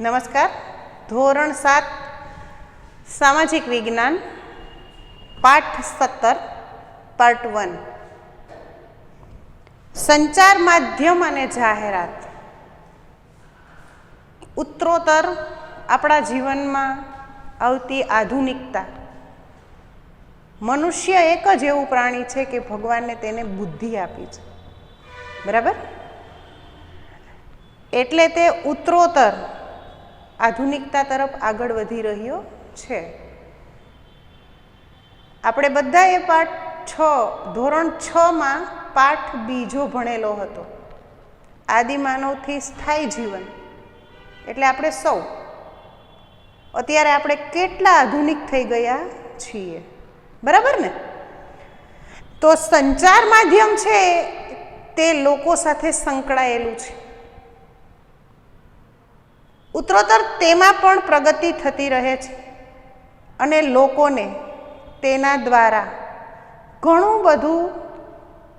નમસ્કાર. ધોરણ 7 સામાજિક વિજ્ઞાન પાઠ 17 પાર્ટ 1 સંચાર માધ્યમ અને જાહેરાત. ઉત્તરોત્તર આપણા જીવનમાં આવતી આધુનિકતા. મનુષ્ય એક જ એવું પ્રાણી છે કે ભગવાને તેને બુદ્ધિ આપી છે, બરાબર? એટલે તે ઉત્તરોત્તર આધુનિકતા તરફ આગળ વધી રહ્યો છે. આપણે બધાએ પાઠ 6 ધોરણ 6માં પાઠ બીજો ભણેલો હતો, આદિમાનવથી સ્થાયી જીવન. એટલે આપણે સૌ અત્યારે આપણે કેટલા આધુનિક થઈ ગયા છીએ, બરાબર ને? તો સંચાર માધ્યમ છે તે લોકો સાથે સંકળાયેલું છે. ઉત્તરોત્તર તેમાં પણ પ્રગતિ થતી રહે છે અને લોકોને તેના દ્વારા ઘણું બધું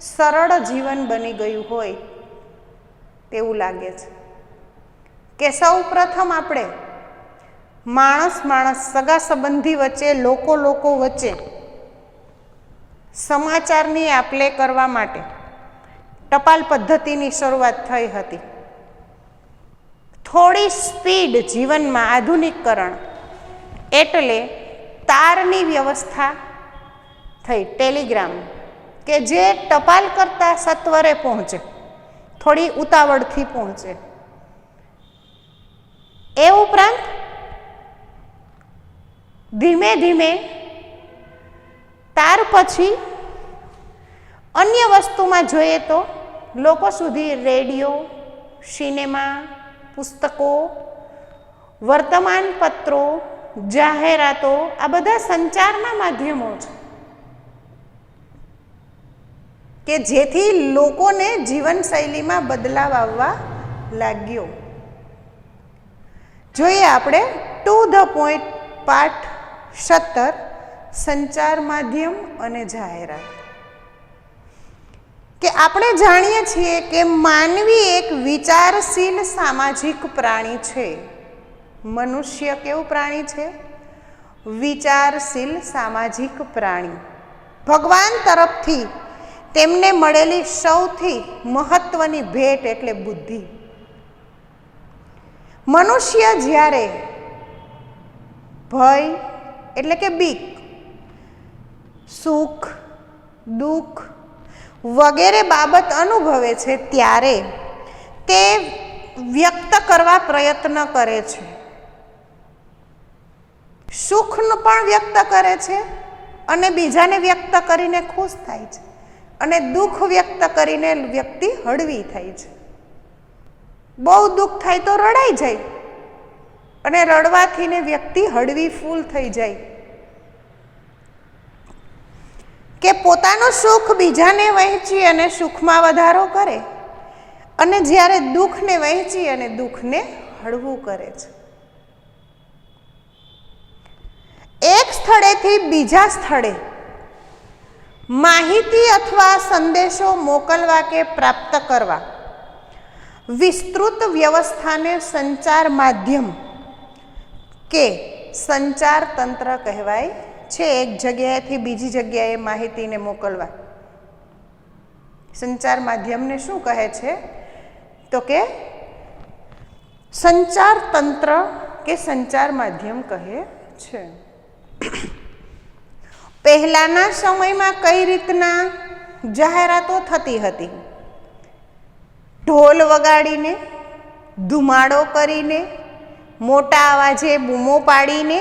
સરળ જીવન બની ગયું હોય તેવું લાગે છે. કે સૌ પ્રથમ આપણે માણસ સગા સંબંધી વચ્ચે, લોકો વચ્ચે સમાચારની આપ-લે કરવા માટે ટપાલ પદ્ધતિની શરૂઆત થઈ હતી. થોડી સ્પીડ જીવનમાં આધુનિકરણ એટલે તારની વ્યવસ્થા થઈ, ટેલિગ્રામ, કે જે ટપાલ કરતાં સત્વરે પહોંચે, થોડી ઉતાવળથી પહોંચે. એ ઉપરાંત ધીમે ધીમે તાર પછી અન્ય વસ્તુમાં જોઈએ તો લોકો સુધી રેડિયો, સિનેમા, પુસ્તકો, વર્તમાન પત્રો, જાહેરાતો, આ બધા સંચારના માધ્યમો છે કે જેથી લોકોને જીવનશૈલીમાં બદલાવ આવવા લાગ્યો. જોઈએ આપણે ટુ ધ પોઈન્ટ પાઠ 17 સંચાર માધ્યમ અને જાહેરાત. કે આપણે જાણીએ છીએ કે માનવી એક વિચારશીલ સામાજિક પ્રાણી છે. મનુષ્ય કેવું પ્રાણી છે? વિચારશીલ સામાજિક પ્રાણી. ભગવાન તરફથી તેમને મળેલી સૌથી મહત્વની ભેટ એટલે બુદ્ધિ. મનુષ્ય જ્યારે ભય એટલે કે બીક, સુખ, દુઃખ વગેરે બાબત અનુભવે છે ત્યારે તે વ્યક્ત કરવા પ્રયત્ન કરે છે. સુખનો પણ વ્યક્ત કરે છે અને બીજાને વ્યક્ત કરીને ખુશ થાય છે, અને દુઃખ વ્યક્ત કરીને વ્યક્તિ હળવી થાય છે. બહુ દુઃખ થાય તો રડાઈ જાય, અને રડવાથી ને વ્યક્તિ હળવી ફૂલ થઈ જાય. કે પોતાનું સુખ બીજાને વહેંચી અને સુખમાં વધારો કરે, અને જ્યારે દુઃખને વહેંચી અને દુઃખને હળવું કરે છે. એક સ્થળેથી બીજા સ્થળે માહિતી અથવા સંદેશો મોકલવા કે પ્રાપ્ત કરવા વિસ્તૃત વ્યવસ્થાને સંચાર માધ્યમ કે સંચાર તંત્ર કહેવાય છે. એક જગ્યાએથી બીજી જગ્યાએ માહિતીને મોકલવા સંચાર માધ્યમને શું કહે છે? તો કે સંચાર તંત્ર કે સંચાર માધ્યમ કહે છે. પહેલાના સમયમાં કઈ રીતના જાહેરાતો થતી હતી? ઢોલ વગાડીને, ધુમાડો કરીને, મોટા અવાજે બૂમો પાડીને,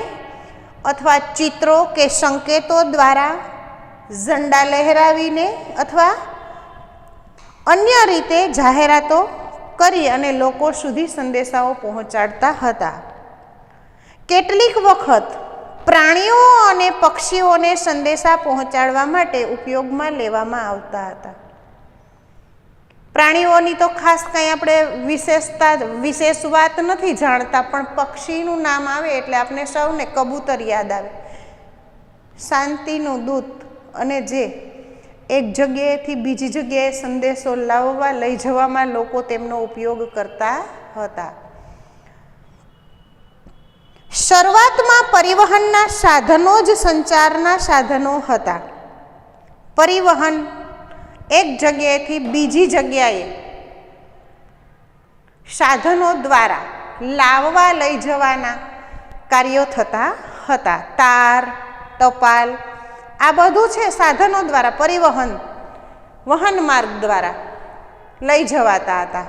અથવા ચિત્રો કે સંકેતો દ્વારા ઝંડા લહેરાવીને, અથવા અન્ય રીતે જાહેરાતો કરી અને લોકો સુધી સંદેશાઓ પહોંચાડતા હતા. કેટલીક વખત પ્રાણીઓ અને પક્ષીઓને સંદેશા પહોંચાડવા માટે ઉપયોગમાં લેવામાં આવતા હતા. પ્રાણીઓની તો ખાસ કંઈ આપણે વિશેષ વાત નથી જાણતા, પણ પક્ષીનું નામ આવે એટલે આપણે સૌને કબૂતર યાદ આવે, શાંતિનું દૂત, અને જે એક જગ્યાએથી બીજી જગ્યાએ સંદેશો લાવવા લઈ જવામાં લોકો તેમનો ઉપયોગ કરતા હતા. શરૂઆતમાં પરિવહનના સાધનો જ સંચારના સાધનો હતા. પરિવહન એક જગ્યાએથી બીજી જગ્યાએ સાધનો દ્વારા લાવવા લઈ જવાના કાર્યો થતા હતા. તાર, ટપાલ, આ બધું છે સાધનો દ્વારા, પરિવહન, વહન માર્ગ દ્વારા લઈ જવાતા હતા.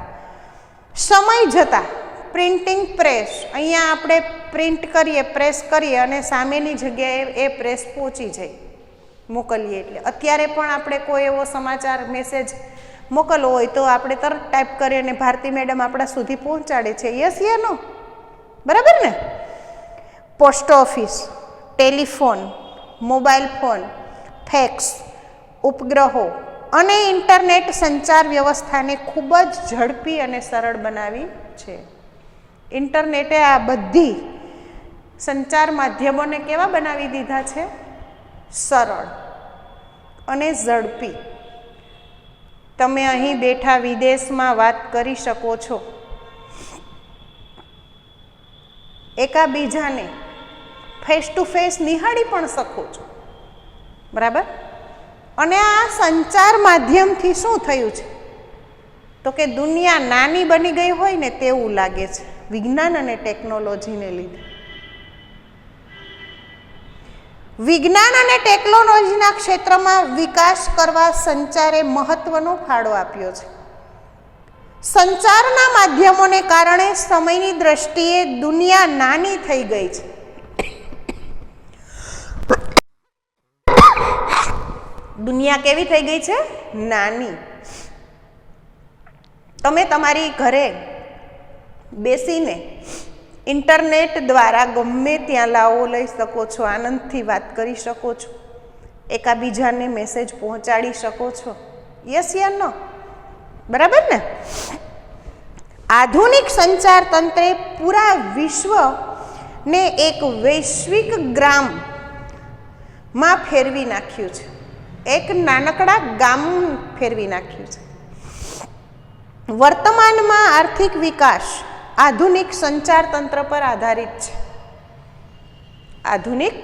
સમય જતાં પ્રિન્ટિંગ પ્રેસ, અહીંયા આપણે પ્રિન્ટ કરીએ, પ્રેસ કરીએ અને સામેની જગ્યાએ એ પ્રેસ પહોંચી જાય, મોકલીએ. એટલે અત્યારે પણ આપણે કોઈ એવો સમાચાર મેસેજ મોકલવો હોય તો આપણે તરત ટાઈપ કરીએ અને ભારતી મેડમ આપણા સુધી પહોંચાડે છે. યસ યા નો? બરાબર ને? Post office, telephone, mobile phone, fax, ઉપગ્રહો અને ઇન્ટરનેટ સંચાર વ્યવસ્થાને ખૂબ જ ઝડપી અને સરળ બનાવી છે. ઇન્ટરનેટે આ બધી સંચાર માધ્યમોને કેવા બનાવી દીધા છે? સરળ અને ઝડપી. તમે અહીં બેઠા વિદેશમાં વાત કરી શકો છો, એકાબીજાને ફેસ ટુ ફેસ નિહાળી પણ શકો છો. બરાબર? અને આ સંચાર માધ્યમથી શું થયું છે તો કે દુનિયા નાની બની ગઈ હોય ને તેવું લાગે છે, વિજ્ઞાન અને ટેકનોલોજીને લીધે. વિજ્ઞાન અને ટેકનોલોજીના ક્ષેત્રમાં વિકાસ કરવા સંચારે મહત્વનો ફાળો આપ્યો છે. સંચારના માધ્યમોને કારણે સમયની દ્રષ્ટિએ દુનિયા નાની થઈ ગઈ છે. દુનિયા કેવી થઈ ગઈ છે? નાની. તમે તમારી ઘરે બેસીને ઇન્ટરનેટ દ્વારા ગમે ત્યાં લાવો લઈ શકો છો, આનંદથી વાત કરી શકો છો, એકાબીજાને મેસેજ પહોંચાડી શકો છો. યસ યા નો? બરાબર ને? આધુનિક સંચાર તંત્રે પૂરા વિશ્વને એક વૈશ્વિક ગ્રામમાં ફેરવી નાખ્યું છે. એક નાનકડા ગામ ફેરવી નાખ્યું છે. વર્તમાનમાં આર્થિક વિકાસ આધુનિક સંચાર તંત્ર પર આધારિત છે. આધુનિક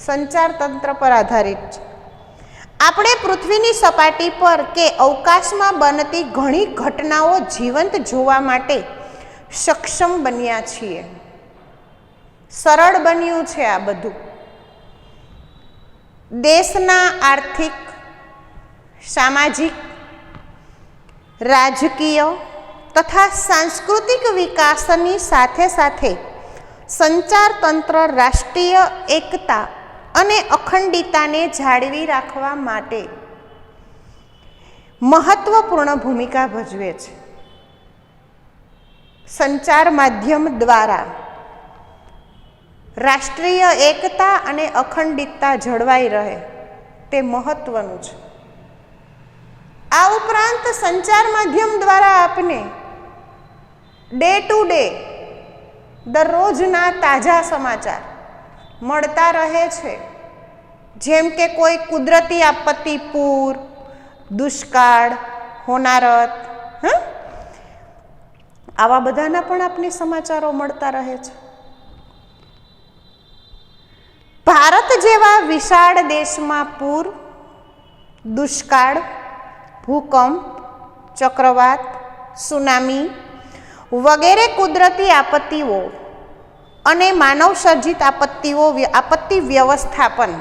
સંચાર તંત્ર પર આધારિત છે. આપણે પૃથ્વીની સપાટી પર કે અવકાશમાં બનતી ઘણી ઘટનાઓ જીવંત જોવા માટે સક્ષમ બન્યા છીએ. સરળ બન્યું છે આ બધું. દેશના આર્થિક, સામાજિક, રાજકીય તથા સાંસ્કૃતિક વિકાસની સાથે સાથે સંચાર તંત્ર રાષ્ટ્રીય એકતા અને અખંડિતતાને જાળવી રાખવા માટે મહત્વપૂર્ણ ભૂમિકા ભજવે છે. સંચાર માધ્યમ દ્વારા રાષ્ટ્રીય એકતા અને અખંડિતતા જળવાઈ રહે તે મહત્વનું છે. આ ઉપરાંત સંચાર માધ્યમ દ્વારા આપને ડે ટુ ડે દરરોજના તાજા સમાચાર મળતા રહે છે. જેમ કે કોઈ કુદરતી આપત્તિ, પૂર, દુષ્કાળ, હોનારત, આવા બધાના પણ આપને સમાચારો મળતા રહે છે. ભારત જેવા વિશાળ દેશમાં પૂર, દુષ્કાળ, ભૂકંપ, ચક્રવાત, સુનામી વગેરે કુદરતી આપત્તિઓ અને માનવસર્જિત આપત્તિ વ્યવસ્થાપન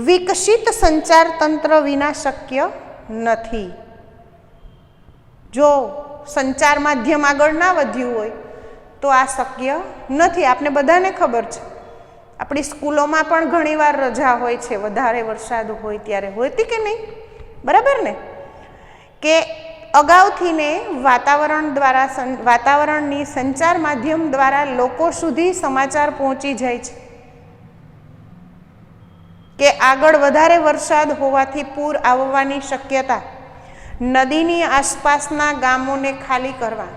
વિકસિત સંચાર તંત્ર વિના શક્ય નથી. જો સંચાર માધ્યમ આગળ ના વધ્યું હોય તો આ શક્ય નથી. આપને બધાને ખબર છે, આપણી સ્કૂલોમાં પણ ઘણીવાર રજા હોય છે, વધારે વરસાદ હોય ત્યારે. હોતી કે નહીં? બરાબર ને? કે અગાઉથી ને વાતાવરણની સંચાર માધ્યમ દ્વારા લોકો સુધી સમાચાર પહોંચી જાય છે કે આગળ વધારે વરસાદ હોવાથી પૂર આવવાની શક્યતા, નદીની આસપાસના ગામોને ખાલી કરવા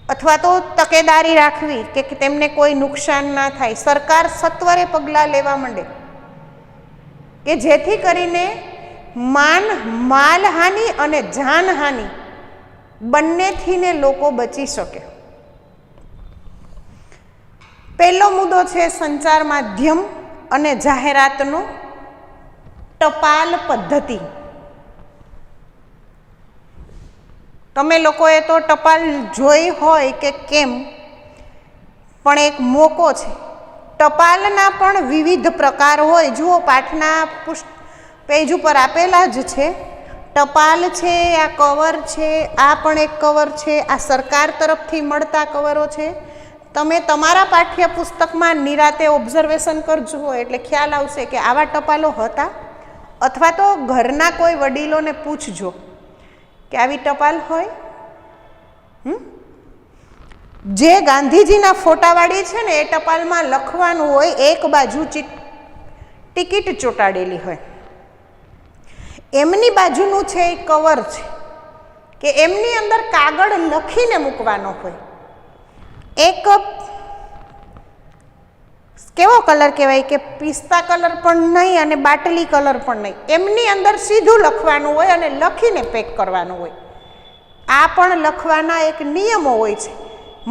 અથવા તો તકેદારી રાખવી કે તેમને કોઈ નુકસાન ના થાય. સરકાર સત્વરે પગલાં લેવા માંડે કે જેથી કરીને માલહાનિ અને જાનહાનિ બંનેથી ને લોકો બચી શકે. પહેલો મુદ્દો છે સંચાર માધ્યમ અને જાહેરાતનો ટપાલ પદ્ધતિ. તમે લોકોએ તો ટપાલ જોઈ હોય કે કેમ, પણ એક મોકો છે. ટપાલના પણ વિવિધ પ્રકાર હોય. જુઓ, પાઠના પેજ ઉપર આપેલા જ છે. ટપાલ છે, આ કવર છે, આ પણ એક કવર છે, આ સરકાર તરફથી મળતા કવરો છે. તમે તમારા પાઠ્યપુસ્તકમાં નિરાતે ઓબ્ઝર્વેશન કરજો એટલે ખ્યાલ આવશે કે આવા ટપાલો હતા, અથવા તો ઘરના કોઈ વડીલોને પૂછજો કે આવી ટપાલ હોય. જે ગાંધીજીના ફોટાવાળી છે ને એ ટપાલમાં લખવાનું હોય, એક બાજુ ટિકિટ ચોંટાડેલી હોય, એમની બાજુનું છે એ કવર છે કે એમની અંદર કાગળ લખીને મૂકવાનો હોય. એક કેવો કલર કહેવાય કે પિસ્તા કલર પણ નહીં અને બાટલી કલર પણ નહીં, એમની અંદર સીધું લખવાનું હોય અને લખીને પેક કરવાનું હોય. આ પણ લખવાના એક નિયમો હોય છે.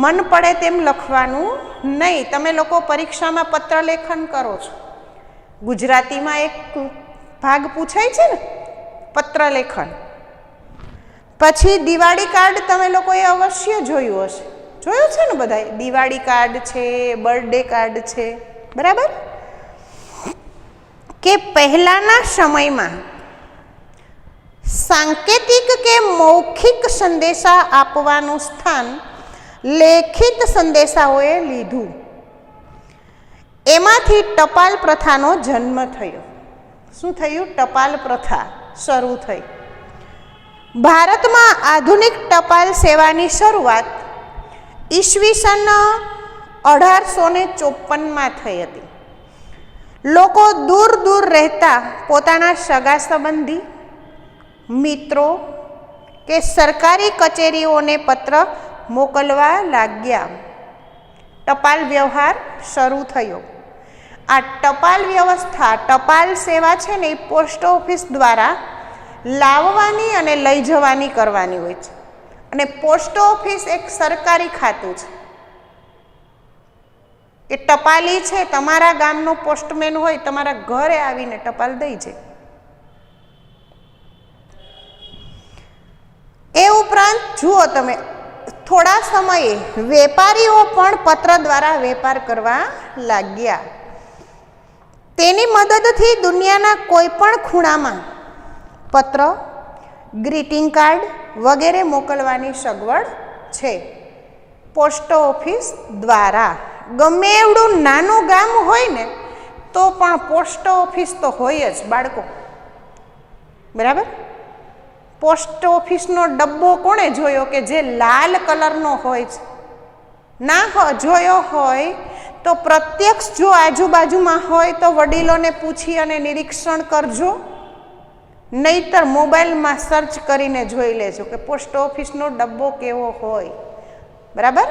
મન પડે તેમ લખવાનું નહીં. તમે લોકો પરીક્ષામાં પત્ર લેખન કરો છો, ગુજરાતીમાં એક ભાગ પૂછાય છે ને પત્ર લેખન. પછી દિવાળી કાર્ડ તમે લોકોએ અવશ્ય જોયું હશે, જોયું છે ને બધાએ? દિવાળી કાર્ડ છે, બર્થડે કાર્ડ છે, બરાબર? કે પહેલાના સમયમાં સાંકેતિક કે મૌખિક સંદેશા આપવાનું સ્થાન લેખિત સંદેશાઓએ લીધું. એમાંથી ટપાલ પ્રથાનો જન્મ થયો. શું થયું? ટપાલ પ્રથા શરૂ થઈ. ભારતમાં આધુનિક ટપાલ સેવાની શરૂઆત ઈસવીસન 1854માં થઈ હતી. લોકો દૂર દૂર રહેતા પોતાના સગા સંબંધી, મિત્રો કે સરકારી કચેરીઓને પત્ર મોકલવા લાગ્યા. ટપાલ વ્યવહાર શરૂ થયો. આ ટપાલ વ્યવસ્થા, ટપાલ સેવા છે ને એ પોસ્ટ ઓફિસ દ્વારા લાવવાની અને લઈ જવાની કરવાની હોય છે. અને પોસ્ટ ઓફિસ એક સરકારી ખાતું છે. એ ટપાલી છે, તમારા ગામનો પોસ્ટમેન હોય, તમારા ઘરે આવીને ટપાલ દઈ જાય. એ ઉપરાંત જુઓ તમે, થોડા સમયે વેપારીઓ પણ પત્ર દ્વારા વેપાર કરવા લાગ્યા. તેની મદદથી દુનિયાના કોઈ પણ ખૂણામાં પત્ર, ગ્રીટિંગ કાર્ડ વગેરે મોકલવાની સગવડ છે પોસ્ટ ઓફિસ દ્વારા. ગમે એવડું નાનું ગામ હોય ને તો પણ પોસ્ટ ઓફિસ તો હોય જ બાળકો, બરાબર? પોસ્ટ ઓફિસનો ડબ્બો કોણે જોયો કે જે લાલ કલરનો હોય છે? ના જોયો હોય તો પ્રત્યક્ષ જો આજુબાજુમાં હોય તો વડીલોને પૂછી અને નિરીક્ષણ કરજો, નહીતર મોબાઈલમાં સર્ચ કરીને જોઈ લેજો કે પોસ્ટ ઓફિસનો ડબ્બો કેવો હોય, બરાબર?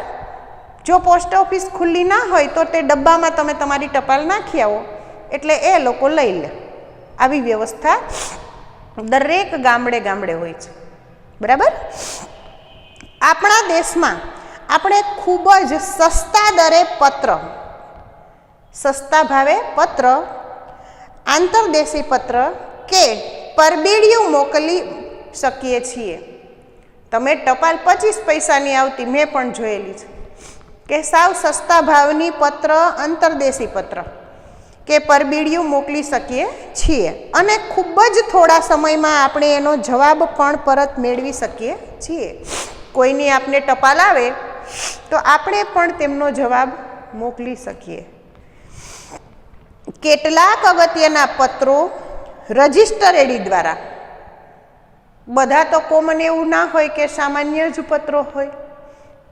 જો પોસ્ટ ઓફિસ ખુલ્લી ના હોય તો તે ડબ્બામાં તમે તમારી ટપાલ નાખી આવો એટલે એ લોકો લઈ લે. આવી વ્યવસ્થા દરેક ગામડે ગામડે હોય છે, બરાબર? આપણા દેશમાં આપણે ખૂબ જ સસ્તા દરે પત્ર, સસ્તા ભાવે પત્ર, આંતરદેશી પત્ર કે પરબીડિયું મોકલી શકીએ છીએ. તમે ટપાલ 25 પૈસાની આવતી મેં પણ જોયેલી છે કે સાવ સસ્તા ભાવની પત્ર, આંતરદેશી પત્ર કે પરબીડિયું મોકલી શકીએ છીએ અને ખૂબ જ થોડા સમયમાં આપણે એનો જવાબ પણ પરત મેળવી શકીએ છીએ. કોઈની આપને ટપાલ આવે તો આપણે પણ તેમનો જવાબ મોકલી શકીએ. કેટલાક અગત્યના પત્રો રજિસ્ટર એડી દ્વારા, બધા તો કોમન એવું ના હોય કે સામાન્ય જ પત્રો હોય,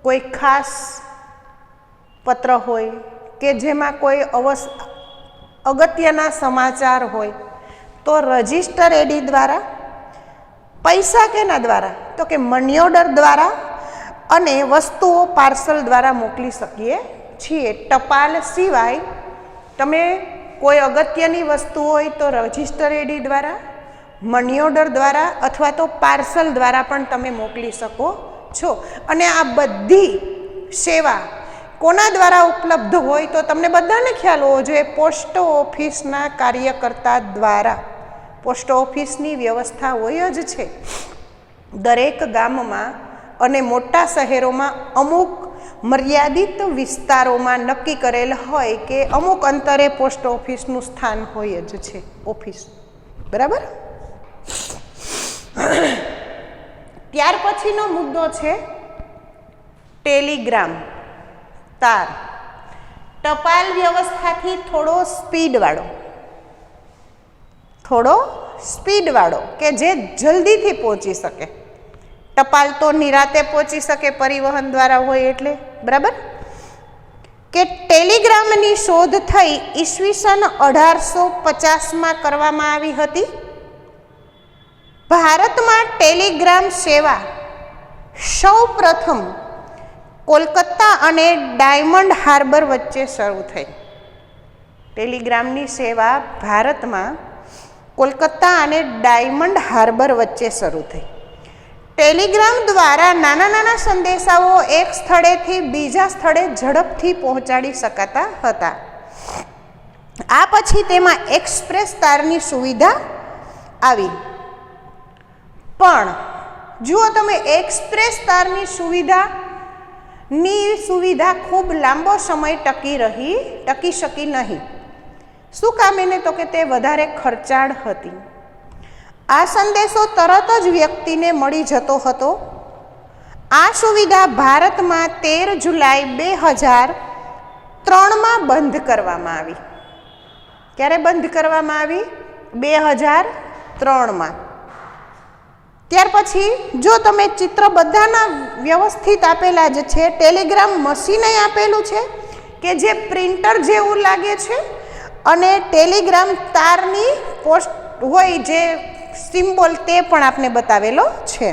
કોઈ ખાસ પત્ર હોય કે જેમાં કોઈ અગત્યના સમાચાર હોય તો રજિસ્ટર એડી દ્વારા, પૈસા કેના દ્વારા તો કે મની ઓર્ડર દ્વારા અને વસ્તુઓ પાર્સલ દ્વારા મોકલી શકીએ છીએ. ટપાલ સિવાય તમે કોઈ અગત્યની વસ્તુ હોય તો રજિસ્ટર એડી દ્વારા, મની ઓર્ડર દ્વારા અથવા તો પાર્સલ દ્વારા પણ તમે મોકલી શકો છો. અને આ બધી સેવા કોના દ્વારા ઉપલબ્ધ હોય? તો તમને બધાને ખ્યાલ હોવો જોઈએ, પોસ્ટ ઓફિસના કાર્યકર્તા દ્વારા. પોસ્ટ ઓફિસની વ્યવસ્થા હોય જ છે દરેક ગામમાં અને મોટા શહેરોમાં. અમુક મર્યાદિત વિસ્તારોમાં નક્કી કરેલ હોય કે અમુક અંતરે પોસ્ટ ઓફિસનું સ્થાન હોય જ છે, ઓફિસ. બરાબર. ત્યાર પછીનો મુદ્દો છે ટેલિગ્રામ, તાર. ટપાલ વ્યવસ્થાથી થોડો સ્પીડવાળો કે જે જલ્દીથી પહોંચી શકે. ટપાલ તો નિરાતે પહોંચી શકે, પરિવહન દ્વારા હોય એટલે. બરાબર. કે ટેલિગ્રામની શોધ થઈ ઈસવીસન 1850માં કરવામાં આવી હતી. ભારતમાં ટેલિગ્રામ સેવા સૌ પ્રથમ કોલકાતા અને ડાયમંડ હાર્બર વચ્ચે શરૂ થઈ. ટેલિગ્રામની સેવા ભારતમાં કોલકાતા અને ડાયમંડ હાર્બર વચ્ચે શરૂ થઈ. ટેલિગ્રામ દ્વારા નાના નાના સંદેશાઓ એક સ્થળેથી બીજા સ્થળે ઝડપથી પહોંચાડી શકાતા હતા. આ પછી તેમાં એક્સપ્રેસ તારની સુવિધા આવી. પણ જુઓ તમે, એક્સપ્રેસ તારની સુવિધા ખૂબ લાંબો સમય ટકી શકી નહીં. શું કામ એને? તો કે તે વધારે ખર્ચાળ હતી. આ સંદેશો તરત જ વ્યક્તિને મળી જતો હતો. આ સુવિધા ભારતમાં 13 જુલાઈ 2003માં બંધ કરવામાં આવી. ક્યારે બંધ કરવામાં આવી? 2003માં. ત્યાર પછી જો તમે ચિત્ર બધાના વ્યવસ્થિત આપેલા જ છે. ટેલિગ્રામ મશીન આપેલું છે કે જે પ્રિન્ટર જેવું લાગે છે, અને ટેલિગ્રામ તારની પોસ્ટ હોય જે સિમ્બોલ, તે પણ આપને બતાવેલો છે.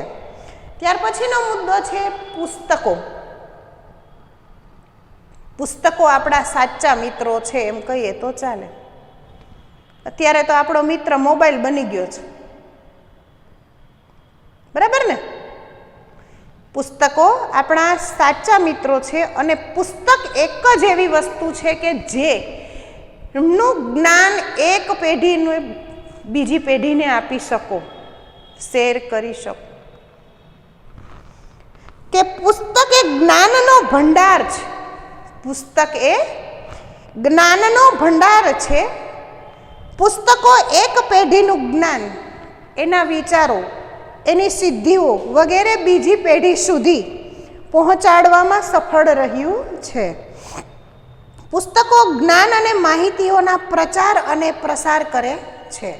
ત્યાર પછીનો મુદ્દો છે પુસ્તકો. પુસ્તકો આપણા સાચા મિત્રો છે એમ કહીએ તો ચાલે. અત્યારે તો આપણો મિત્ર મોબાઈલ બની ગયો છે. બરાબર ને? પુસ્તકો આપણા સાચા મિત્રો છે, અને પુસ્તક એક જ એવી વસ્તુ છે કે જેનું જ્ઞાન એક પેઢીને બીજી પેઢીને આપી શકો, શેર કરી શકો. કે પુસ્તક એ જ્ઞાનનો ભંડાર છે. પુસ્તક એ જ્ઞાનનો ભંડાર છે. પુસ્તકો એક પેઢીનું જ્ઞાન, એના વિચારો, એની સિદ્ધિઓ વગેરે બીજી પેઢી સુધી પહોંચાડવામાં સફળ રહ્યું છે. પુસ્તકો જ્ઞાન અને માહિતીઓના પ્રચાર અને પ્રસાર કરે છે.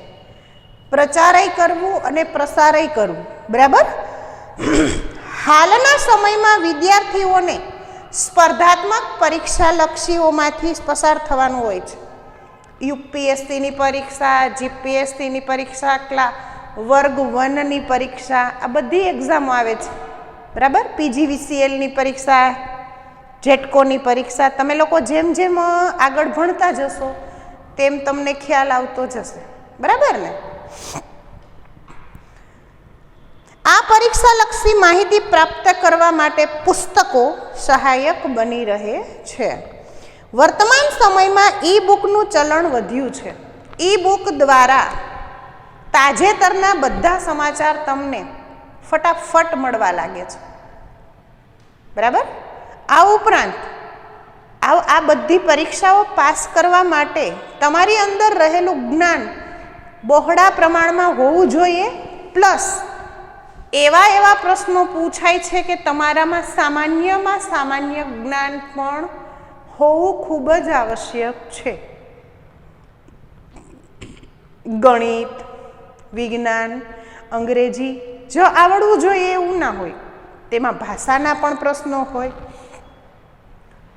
પ્રચારય કરવું અને પ્રસારય કરવું. બરાબર. હાલના સમયમાં વિદ્યાર્થીઓને સ્પર્ધાત્મક પરીક્ષા લક્ષીઓમાંથી પસાર થવાનું હોય છે. યુપીએસસીની પરીક્ષા, જીપીએસસીની પરીક્ષા, વર્ગ 1ની પરીક્ષા, આ બધી એક્ઝામો આવે છે. બરાબર. પીજીવીસીએલની પરીક્ષા, જેટકોની પરીક્ષા. તમે લોકો જેમ જેમ આગળ ભણતા જશો તેમ તમને ખ્યાલ આવતો જશે. બરાબર ને? આ પરીક્ષાલક્ષી માહિતી પ્રાપ્ત કરવા માટે પુસ્તકો સહાયક બની રહે છે. વર્તમાન સમયમાં ઈ બુકનું ચલણ વધ્યું છે. ઈ બુક દ્વારા તાજેતરના બધા સમાચાર તમને ફટાફટ મળવા લાગે છે. બરાબર. આ ઉપરાંત આ બધી પરીક્ષાઓ પાસ કરવા માટે તમારી અંદર રહેલું જ્ઞાન બહોળા પ્રમાણમાં હોવું જોઈએ. પ્લસ એવા પ્રશ્નો પૂછાય છે કે તમારામાં સામાન્ય જ્ઞાન પણ હોવું ખૂબ જ આવશ્યક છે. ગણિત, વિજ્ઞાન, અંગ્રેજી જો આવડવું જોઈએ એવું ના હોય. તેમાં ભાષાના પણ પ્રશ્નો હોય,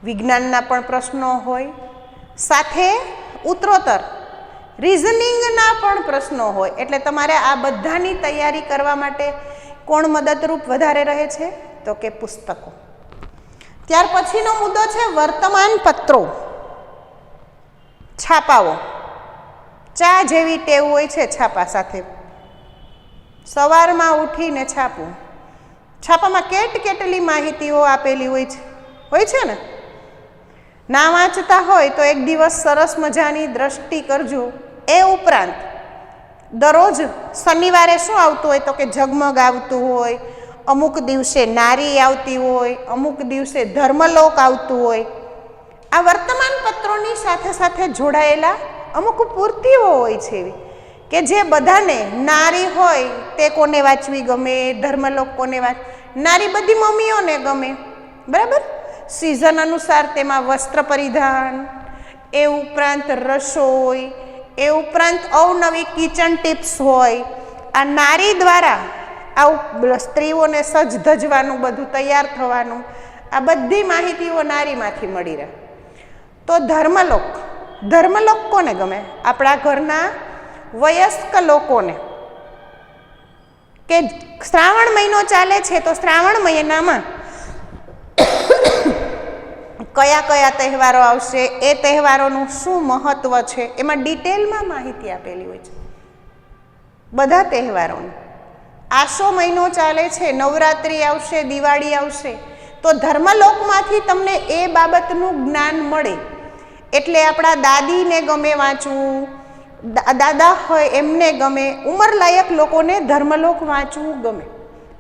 વિજ્ઞાનના પણ પ્રશ્નો હોય, સાથે ઉત્તરોત્તર રિઝનિંગના પણ પ્રશ્નો હોય. એટલે તમારે આ બધાની તૈયારી કરવા માટે કોણ મદદરૂપ વધારે રહે છે? તો કે પુસ્તકો. ત્યાર પછીનો મુદ્દો છે વર્તમાન પત્રો, છાપાઓ. ચા જેવી ટેવ હોય છે છાપા સાથે. સવારમાં ઉઠીને છાપવું. છાપામાં કેટલી માહિતીઓ આપેલી હોય છે ને? ના વાંચતા હોય તો એક દિવસ સરસ મજાની દ્રષ્ટિ કરજો. એ ઉપરાંત દરરોજ શનિવારે શું આવતું હોય તો કે ઝગમગ આવતું હોય, અમુક દિવસે નારી આવતી હોય, અમુક દિવસે ધર્મલોક આવતું હોય. આ વર્તમાન પત્રોની સાથે સાથે જોડાયેલા અમુક પૂર્તિઓ હોય છે એવી કે જે બધાને, નારી હોય તે કોને વાંચવી ગમે, ધર્મલોક કોને નારી બધી મમ્મીઓને ગમે, બરાબર. સિઝન અનુસાર તેમાં વસ્ત્ર પરિધાન, એ ઉપરાંત રસોઈ, એ ઉપરાંત અવનવી કિચન ટિપ્સ હોય. આ નારી દ્વારા આવું સ્ત્રીઓને સજ ધજવાનું, બધું તૈયાર થવાનું, આ બધી માહિતીઓ નારીમાંથી મળી રહે. તો ધર્મલોક, ધર્મલોક કોને ગમે? આપણા ઘરના વયસ્ક લોકોને. કે શ્રાવણ મહિનો ચાલે છે તો શ્રાવણ મહિનામાં કયા કયા તહેવારો આવશે, એ તહેવારોનું શું મહત્વ છે, એમાં ડિટેલમાં માહિતી આપેલી હોય છે બધા તહેવારોની. આસો મહિનો ચાલે છે, નવરાત્રિ આવશે, દિવાળી આવશે, તો ધર્મલોકમાંથી તમને એ બાબતનું જ્ઞાન મળે. એટલે આપણા દાદીને ગમે વાંચવું, દાદા હોય એમને ગમે, ઉંમરલાયક લોકોને ધર્મલોક વાંચવું ગમે.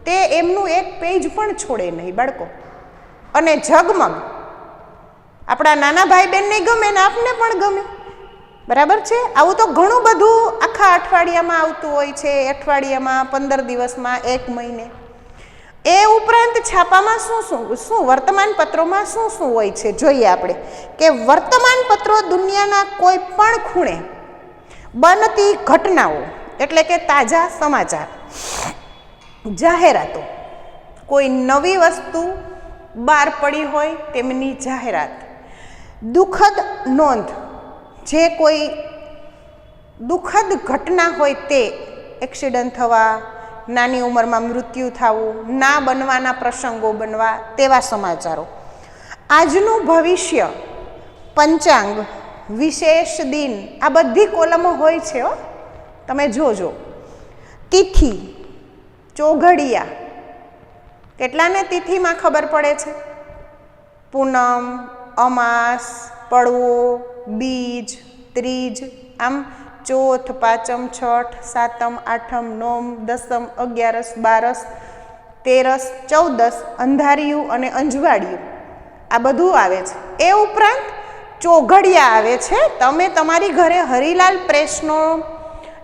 તે એમનું એક પેજ પણ છોડે નહીં બાળકો. અને ઝગમગ આપણા નાના ભાઈ બહેનને ગમે ને આપને પણ ગમે, બરાબર છે. આવું તો ઘણું બધું આખા અઠવાડિયામાં આવતું હોય છે, અઠવાડિયામાં, 15 દિવસમાં, 1 મહિને. એ ઉપરાંત છાપામાં શું વર્તમાન પત્રોમાં શું હોય છે જોઈએ આપણે. કે વર્તમાન પત્રો દુનિયાના કોઈ પણ ખૂણે બનતી ઘટનાઓ, એટલે કે તાજા સમાચાર, જાહેરાતો, કોઈ નવી વસ્તુ બહાર પડી હોય તેમની જાહેરાત, દુઃખદ નોંધ, જે કોઈ દુઃખદ ઘટના હોય તે, એક્સિડન્ટ થવા, નાની ઉંમરમાં મૃત્યુ થવું, ના બનવાના પ્રસંગો બનવા, તેવા સમાચારો. આજનું ભવિષ્ય, પંચાંગ, વિશેષ દિન, આ બધી કોલમો હોય છે હો, તમે જોજો. તિથિ, ચોઘડિયા, કેટલાને તિથિમાં ખબર પડે છે? પૂનમ, અમાસ, પડવો, બીજ, ત્રીજ, આમ ચોથ, પાંચમ, છઠ, સાતમ, આઠમ, નોમ, દસમ, 11, 12, 13, 14, અંધારિયું અને અંજવાળિયું, આ બધું આવે છે. એ ઉપરાંત ચોઘડિયા આવે છે. તમે તમારી ઘરે હરિલાલ પ્રેસનો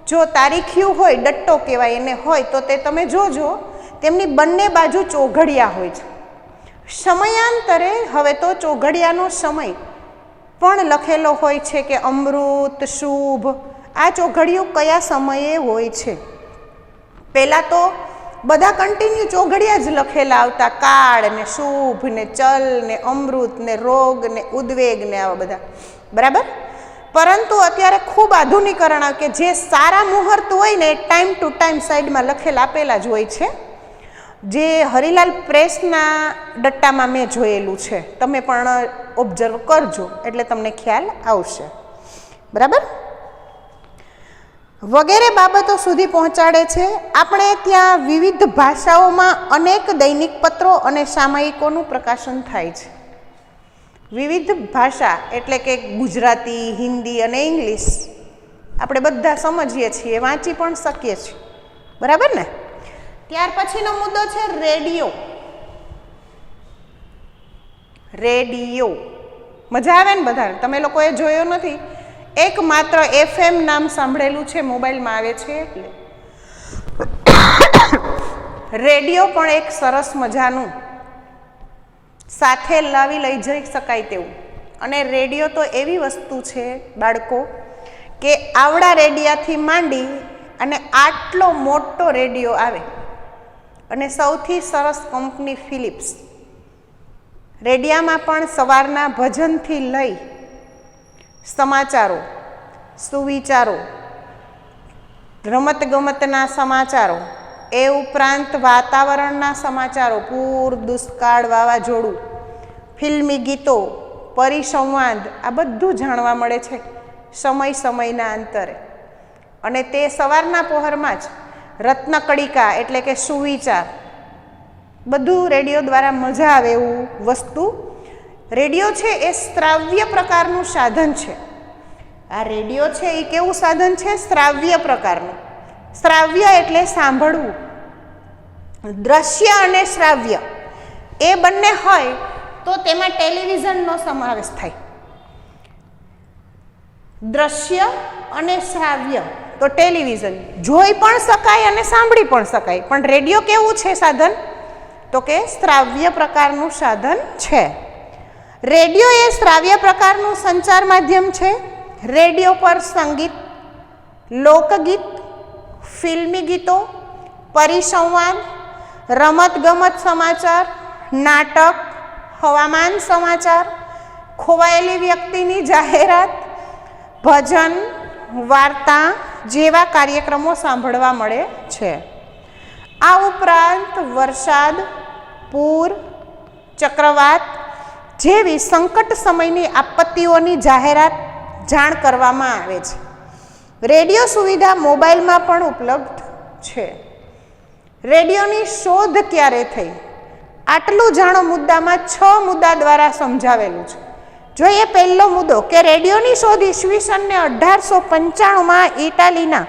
જો તારીખિયું હોય, ડટ્ટો કહેવાય એને હોય, તો તે તમે જોજો, તેમની બંને બાજુ ચોઘડિયા હોય છે. સમયાંતરે હવે તો ચોઘડિયાનો સમય પણ લખેલો હોય છે કે અમૃત, શુભ. આ ચોઘડિયું કયા સમયે હોય છે? પહેલાં તો બધા કન્ટિન્યુ ચોઘડિયા જ લખેલા આવતા, કાળ ને શુભ ને ચલ ને અમૃત ને રોગ ને ઉદ્વેગ ને આવા બધા, બરાબર. પરંતુ અત્યારે ખૂબ આધુનિકરણ આવે કે જે સારા મુહૂર્ત હોય ને એ ટાઈમ ટુ ટાઈમ સાઈડમાં લખેલા આપેલા જ હોય છે. જે હરિલાલ પ્રેસના ડટ્ટામાં મેં જોયેલું છે, તમે પણ ઓબ્ઝર્વ કરજો એટલે તમને ખ્યાલ આવશે, બરાબર. વગેરે બાબતો સુધી પહોંચાડે છે. આપણે ત્યાં વિવિધ ભાષાઓમાં અનેક દૈનિક પત્રો અને સામયિકોનું પ્રકાશન થાય છે. વિવિધ ભાષા એટલે કે ગુજરાતી, હિન્દી અને ઇંગ્લિશ આપણે બધા સમજીએ છીએ, વાંચી પણ શકીએ છીએ, બરાબર ને. ત્યાર પછીનો મુદ્દો છે રેડિયો. રેડિયો મજા આવે ને બધાને? તમે લોકોએ જોયો નથી? એક માત્ર FM નામ સાંભળેલું છે, મોબાઈલમાં આવે છે એટલે. રેડિયો પણ એક સરસ મજાનું સાથે લઈ જઈ શકાય તેવું. અને રેડિયો તો એવી વસ્તુ છે બાળકો કે આવડા રેડિયાથી માંડી અને આટલો મોટો રેડિયો આવે. અને સૌથી સરસ કંપની ફિલિપ્સ. રેડિયામાં પણ સવારના ભજનથી લઈ સમાચારો, સુવિચારો, રમતગમતના સમાચારો, એ ઉપરાંત વાતાવરણના સમાચારો, પૂર, દુષ્કાળ, વાવાઝોડું, ફિલ્મી ગીતો, પરિસંવાદ, આ બધું જાણવા મળે છે સમયના અંતરે. અને તે સવારના પહોરમાં જ રત્નકડિકા એટલે કે સુવિચાર, બધું રેડિયો દ્વારા મજા આવે એવું વસ્તુ રેડિયો છે એ શ્રાવ્ય પ્રકારનું સાધન છે. આ રેડિયો છે એ કેવું સાધન છે? શ્રાવ્ય પ્રકારનું. શ્રાવ્ય એટલે સાંભળવું. દ્રશ્ય અને શ્રાવ્ય એ બંને હોય તો તેમાં ટેલિવિઝનનો સમાવેશ થાય. દ્રશ્ય અને શ્રાવ્ય તો ટેલિવિઝન જોઈ પણ શકાય અને સાંભળી પણ શકાય. પણ રેડિયો કેવું છે સાધન? તો કે શ્રાવ્ય પ્રકારનું સાધન છે. રેડિયો એ શ્રાવ્ય પ્રકારનું સંચાર માધ્યમ છે. રેડિયો પર સંગીત, લોકગીત, ફિલ્મી ગીતો, પરિસંવાદ, રમતગમત સમાચાર, નાટક, હવામાન સમાચાર, ખોવાયેલી વ્યક્તિની જાહેરાત, ભજન, વાર્તા જેવા કાર્યક્રમો સાંભળવા મળે છે. આ ઉપરાંત વરસાદ, પૂર, ચક્રવાત જેવી સંકટ સમયની આપત્તિઓની જાણ કરવામાં આવે છે. રેડિયો સુવિધા મોબાઈલમાં પણ ઉપલબ્ધ છે. રેડિયોની શોધ ક્યારે થઈ? આટલું જાણો મુદ્દામાં 6 મુદ્દા દ્વારા સમજાવેલું છે. જોઈએ પહેલો મુદ્દો કે રેડિયોની શોધ ઈસવીસનને 1895માં ઇટાલીના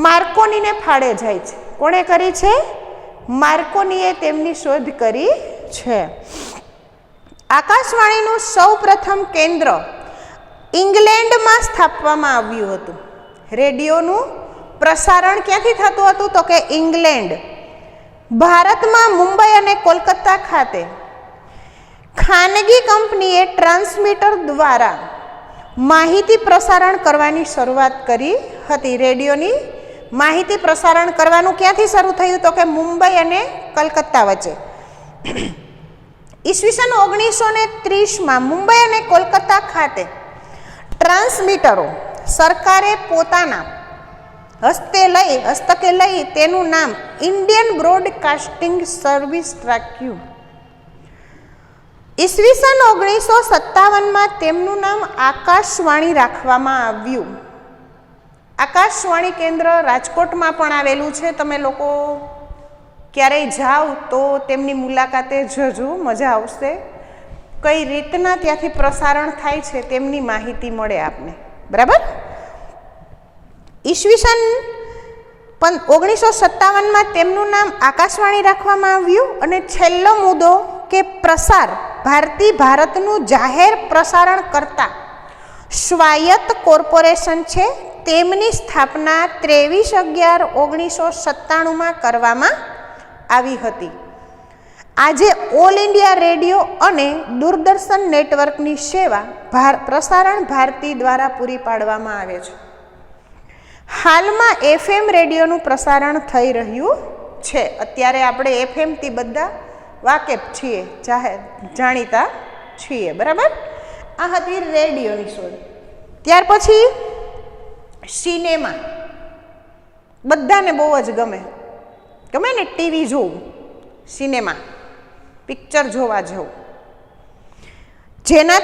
માર્કોનીને ફાળે જાય છે. કોણે કરી છે? માર્કોનીએ તેમની શોધ કરી છે. આકાશવાણીનું સૌ પ્રથમ કેન્દ્ર ઇંગ્લેન્ડમાં સ્થાપવામાં આવ્યું હતું. રેડિયોનું પ્રસારણ ક્યાંથી થતું હતું? તો કે ઇંગ્લેન્ડ. ભારતમાં મુંબઈ અને કોલકાતા ખાતે ખાનગી કંપનીએ ટ્રાન્સમીટર દ્વારા માહિતી પ્રસારણ કરવાની શરૂઆત કરી હતી. રેડિયોની માહિતી પ્રસારણ કરવાનું ક્યાંથી શરૂ થયું? તો કે મુંબઈ અને કલકત્તા વચ્ચે. ઈસવીસન 1930માં મુંબઈ અને કોલકાતા ખાતે ટ્રાન્સમીટરો સરકારે પોતાના હસ્તકે લઈ તેનું નામ ઇન્ડિયન બ્રોડકાસ્ટિંગ સર્વિસ રાખ્યું. ઈસવીસન 1957માં તેમનું નામ આકાશવાણી રાખવામાં આવ્યું. આકાશવાણી કેન્દ્ર રાજકોટમાં પણ આવેલું છે. તમે લોકો ક્યારેય જાઓ તો તેમની મુલાકાતે જજો, મજા આવશે. કઈ રીતના ત્યાંથી પ્રસારણ થાય છે તેમની માહિતી મળે આપને. બરાબર. ઈસવીસન 1957માં તેમનું નામ આકાશવાણી રાખવામાં આવ્યું. અને છેલ્લો મુદ્દો કે પ્રસાર ભારતનું જાહેર પ્રસારણ કરતા સ્વાયત્ત કોર્પોરેશન છે. તેમની સ્થાપના 23/11/1997માં કરવામાં આવી હતી. આજે ઓલ ઇન્ડિયા રેડિયો અને દૂરદર્શન નેટવર્કની સેવા પ્રસારણ ભારતી દ્વારા પૂરી પાડવામાં આવે છે. હાલમાં FM રેડિયોનું પ્રસારણ થઈ રહ્યું છે. અત્યારે આપણે FMથી બધા વાકેફ છીએ, જાણીતા છીએ. બરાબર. આ હતી રેડિયોની શોધ. ત્યાર પછી સિનેમા બધાને બહુ જ ગમે ને ટીવી જોવું, સિનેમા પિક્ચર જોવા જવું. જેનાથી